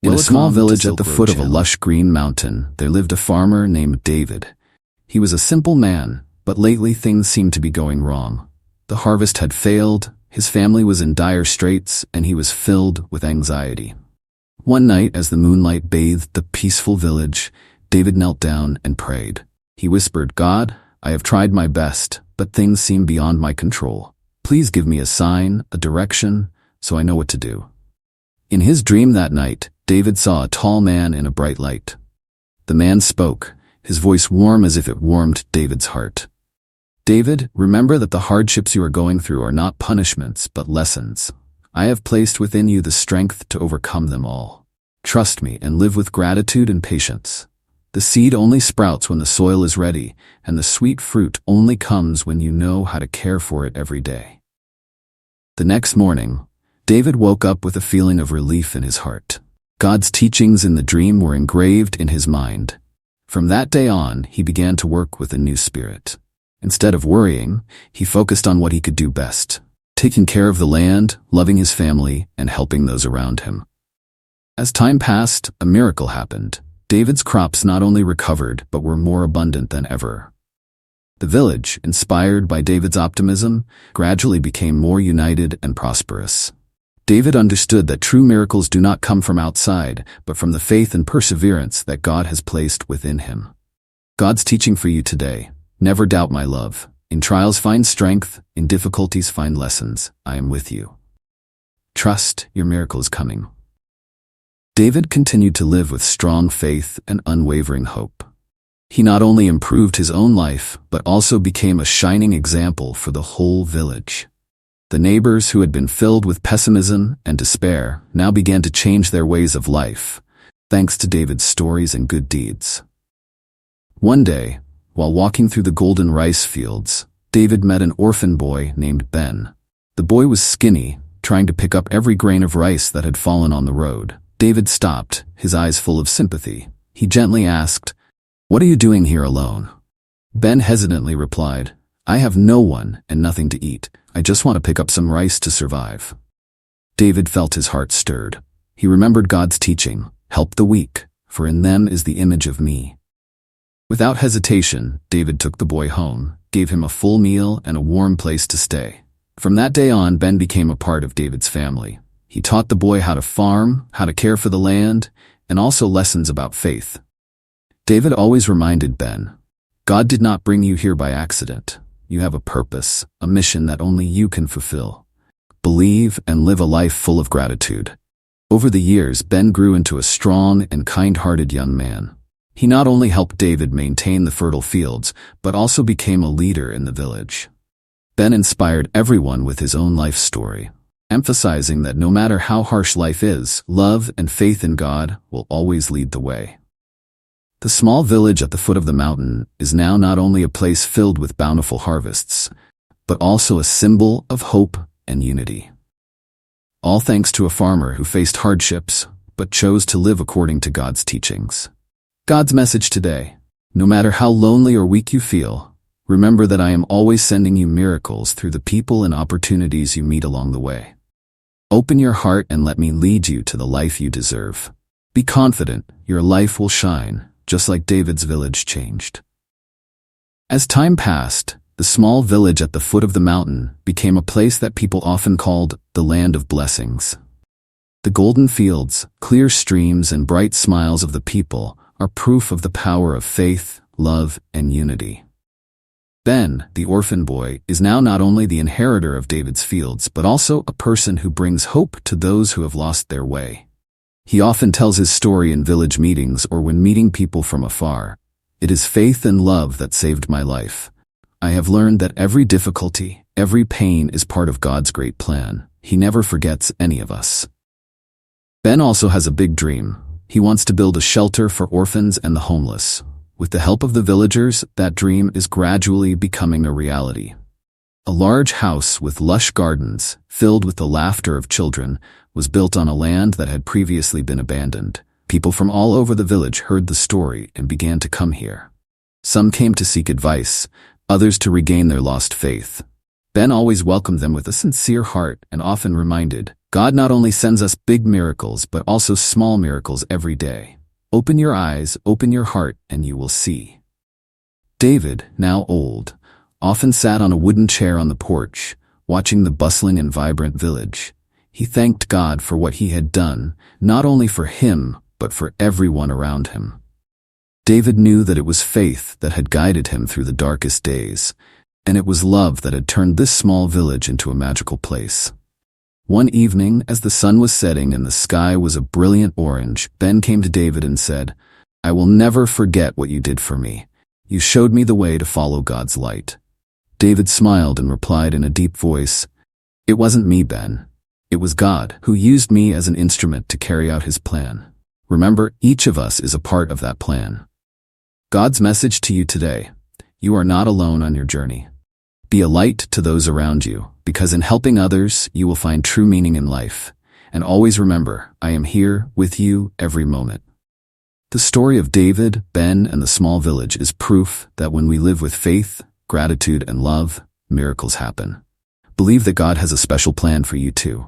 In a small village at the foot of a lush green mountain, there lived a farmer named David. He was a simple man, but lately things seemed to be going wrong. The harvest had failed, his family was in dire straits, and he was filled with anxiety. One night, as the moonlight bathed the peaceful village, David knelt down and prayed. He whispered, "God, I have tried my best, but things seem beyond my control. Please give me a sign, a direction, so I know what to do." In his dream that night, David saw a tall man in a bright light. The man spoke, his voice warm as if it warmed David's heart. "David, remember that the hardships you are going through are not punishments, but lessons. I have placed within you the strength to overcome them all. Trust me and live with gratitude and patience. The seed only sprouts when the soil is ready, and the sweet fruit only comes when you know how to care for it every day." The next morning, David woke up with a feeling of relief in his heart. God's teachings in the dream were engraved in his mind. From that day on, he began to work with a new spirit. Instead of worrying, he focused on what he could do best, taking care of the land, loving his family, and helping those around him. As time passed, a miracle happened. David's crops not only recovered, but were more abundant than ever. The village, inspired by David's optimism, gradually became more united and prosperous. David understood that true miracles do not come from outside, but from the faith and perseverance that God has placed within him. God's teaching for you today: never doubt my love. In trials find strength, in difficulties find lessons. I am with you. Trust, your miracle is coming. David continued to live with strong faith and unwavering hope. He not only improved his own life, but also became a shining example for the whole village. The neighbors who had been filled with pessimism and despair now began to change their ways of life, thanks to David's stories and good deeds. One day, while walking through the golden rice fields, David met an orphan boy named Ben. The boy was skinny, trying to pick up every grain of rice that had fallen on the road. David stopped, his eyes full of sympathy. He gently asked, "What are you doing here alone?" Ben hesitantly replied, "I have no one and nothing to eat. I just want to pick up some rice to survive." David felt his heart stirred. He remembered God's teaching, "Help the weak, for in them is the image of me." Without hesitation, David took the boy home, gave him a full meal and a warm place to stay. From that day on, Ben became a part of David's family. He taught the boy how to farm, how to care for the land, and also lessons about faith. David always reminded Ben, "God did not bring you here by accident. You have a purpose, a mission that only you can fulfill. Believe and live a life full of gratitude." Over the years, Ben grew into a strong and kind-hearted young man. He not only helped David maintain the fertile fields, but also became a leader in the village. Ben inspired everyone with his own life story, emphasizing that no matter how harsh life is, love and faith in God will always lead the way. The small village at the foot of the mountain is now not only a place filled with bountiful harvests, but also a symbol of hope and unity. All thanks to a farmer who faced hardships, but chose to live according to God's teachings. God's message today: no matter how lonely or weak you feel, remember that I am always sending you miracles through the people and opportunities you meet along the way. Open your heart and let me lead you to the life you deserve. Be confident, your life will shine, just like David's village changed. As time passed, the small village at the foot of the mountain became a place that people often called the land of blessings. The golden fields, clear streams, and bright smiles of the people are proof of the power of faith, love, and unity. Ben, the orphan boy, is now not only the inheritor of David's fields, but also a person who brings hope to those who have lost their way. He often tells his story in village meetings or when meeting people from afar. "It is faith and love that saved my life. I have learned that every difficulty, every pain is part of God's great plan. He never forgets any of us." Ben also has a big dream. He wants to build a shelter for orphans and the homeless. With the help of the villagers, that dream is gradually becoming a reality. A large house with lush gardens, filled with the laughter of children, was built on a land that had previously been abandoned. People from all over the village heard the story and began to come here. Some came to seek advice, others to regain their lost faith. Ben always welcomed them with a sincere heart and often reminded, God not only sends us big miracles, but also small miracles every day. Open your eyes, open your heart, and you will see. David, now old, often sat on a wooden chair on the porch, watching the bustling and vibrant village. He thanked God for what he had done, not only for him, but for everyone around him. David knew that it was faith that had guided him through the darkest days, and it was love that had turned this small village into a magical place. One evening, as the sun was setting and the sky was a brilliant orange, Ben came to David and said, "I will never forget what you did for me. You showed me the way to follow God's light." David smiled and replied in a deep voice, "It wasn't me, Ben. It was God who used me as an instrument to carry out his plan. Remember, each of us is a part of that plan." God's message to you today: you are not alone on your journey. Be a light to those around you, because in helping others, you will find true meaning in life. And always remember, I am here with you every moment. The story of David, Ben, and the small village is proof that when we live with faith, gratitude, and love, miracles happen. Believe that God has a special plan for you too.